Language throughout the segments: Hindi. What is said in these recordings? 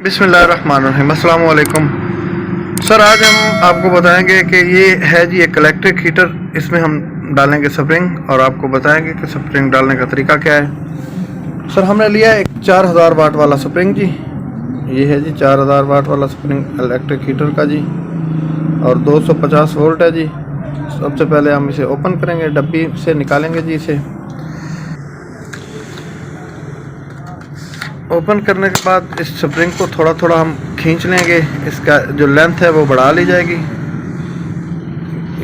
बिस्मिल्लाहिर्रहमानिर्रहीम। अस्सलाम वालेकुम। सर, आज हम आपको बताएंगे कि ये है जी एक इलेक्ट्रिक हीटर। इसमें हम डालेंगे स्प्रिंग और आपको बताएंगे कि स्प्रिंग डालने का तरीका क्या है। सर, हमने लिया एक 4000 वाट वाला स्प्रिंग जी। ये है जी 4000 वाट वाला स्प्रिंग इलेक्ट्रिक हीटर का जी, और 250 वोल्ट है जी। सबसे पहले हम इसे ओपन करेंगे, डब्बी से निकालेंगे जी इसे। ओपन करने के बाद इस स्प्रिंग को थोड़ा थोड़ा हम खींच लेंगे। इसका जो लेंथ है वो बढ़ा ली जाएगी।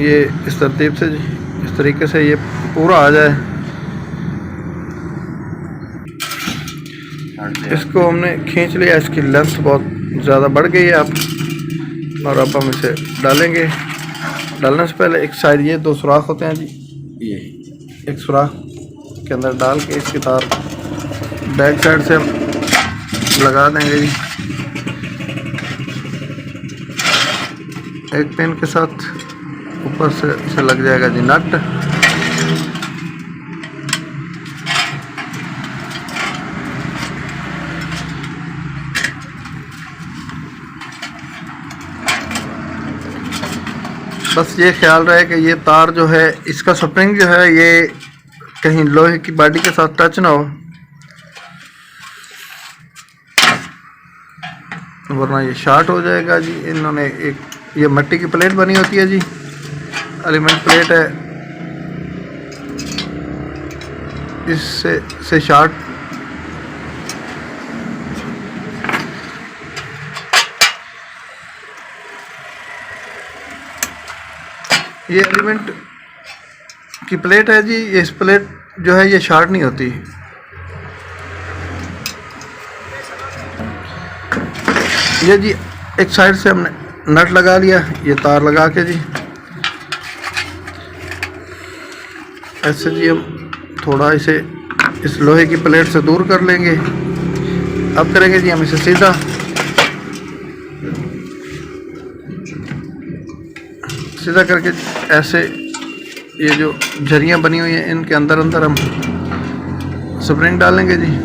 ये इस तरतीब से, इस तरीके से ये पूरा आ जाए। इसको हमने खींच लिया। इसकी लेंथ बहुत ज़्यादा बढ़ गई है अब। और अब हम इसे डालेंगे। डालने से पहले एक साइड ये दो सुराख होते हैं जी, ये एक सुराख के अंदर डाल के इसकी तार बैक साइड से हम लगा देंगे जी, एक पिन के साथ। ऊपर से इसे लग जाएगा जी नट। बस ये ख्याल रहे कि ये तार जो है, इसका स्प्रिंग जो है, ये कहीं लोहे की बॉडी के साथ टच ना हो, वरना ये शॉर्ट हो जाएगा जी। इन्होंने एक ये मिट्टी की प्लेट बनी होती है जी, एलिमेंट प्लेट है, इससे से शॉर्ट ये एलिमेंट की प्लेट है जी। इस प्लेट जो है ये शॉर्ट नहीं होती। ये जी एक साइड से हमने नट लगा लिया, ये तार लगा के जी ऐसे जी हम थोड़ा इसे इस लोहे की प्लेट से दूर कर लेंगे। अब करेंगे जी हम इसे सीधा। सीधा करके ऐसे ये जो झरियाँ बनी हुई हैं, इनके अंदर अंदर हम स्प्रिंग डालेंगे जी।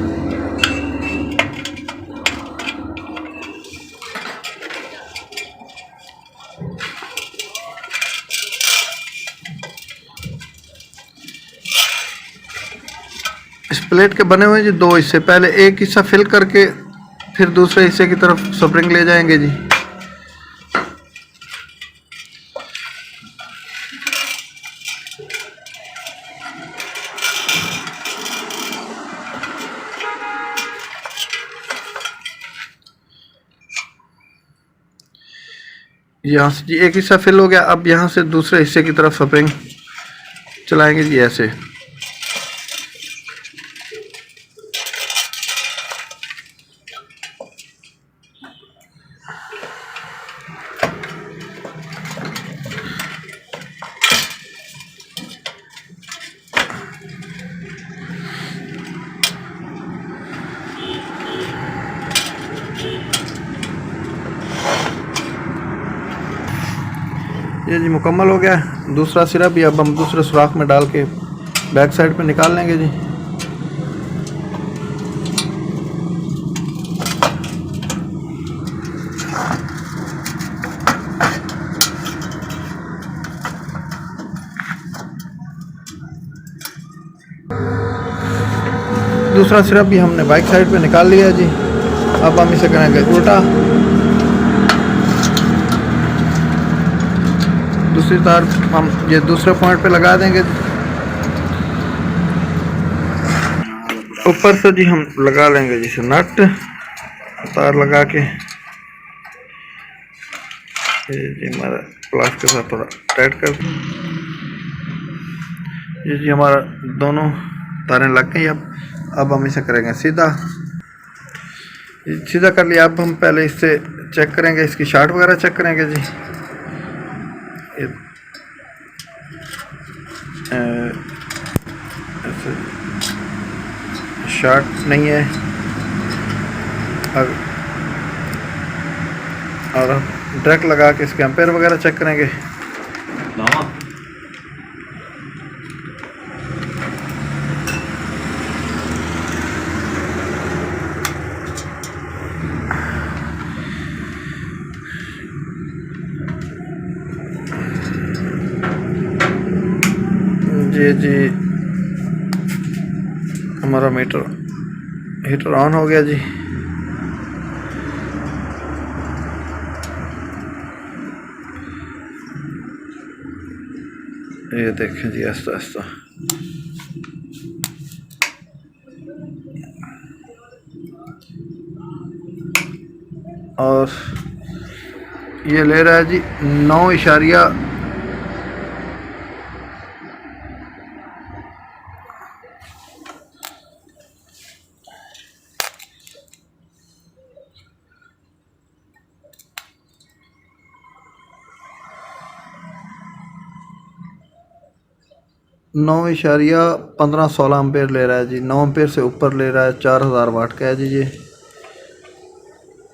इस प्लेट के बने हुए जी दो हिस्से, पहले एक हिस्सा फिल करके फिर दूसरे हिस्से की तरफ स्प्रिंग ले जाएंगे जी। यहाँ से जी एक हिस्सा फिल हो गया। अब यहाँ से दूसरे हिस्से की तरफ स्प्रिंग चलाएंगे जी ऐसे। ये जी मुकम्मल हो गया दूसरा सिरा भी। अब हम दूसरे सुराख में डाल के बैक साइड पे निकाल लेंगे जी। दूसरा सिरा भी हमने बैक साइड पे निकाल लिया जी। अब हम इसे करेंगे उल्टा। दूसरी तार हम ये दूसरे पॉइंट पे लगा देंगे। ऊपर से जी हम लगा लेंगे जैसे नट, तार लगा के ये हमारा प्लास के साथ थोड़ा टाइट कर। ये जी हमारा दोनों तारें लग गई। अब हम इसे करेंगे सीधा। सीधा कर लिया। अब हम पहले इससे चेक करेंगे, इसकी शॉर्ट वगैरह चेक करेंगे जी। ऐसे शॉर्ट नहीं है। और हम ड्रैग लगा के इसके एम्पेयर वगैरह चेक करेंगे। ये जी हमारा हीटर ऑन हो गया जी। ये देखें जी आस्ता आस्ता और ये ले रहा है जी 9 इशारिया 15-16 एम्पेयर ले रहा है जी। 9 एम्पेयर से ऊपर ले रहा है। 4000 वाट का है जी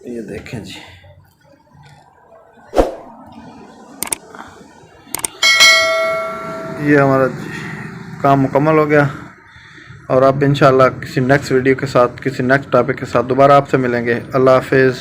ये देखें जी। ये हमारा काम मुकम्मल हो गया और अब इंशाल्लाह किसी नेक्स्ट वीडियो के साथ, किसी नेक्स्ट टॉपिक के साथ दोबारा आपसे मिलेंगे। अल्लाह हाफिज़।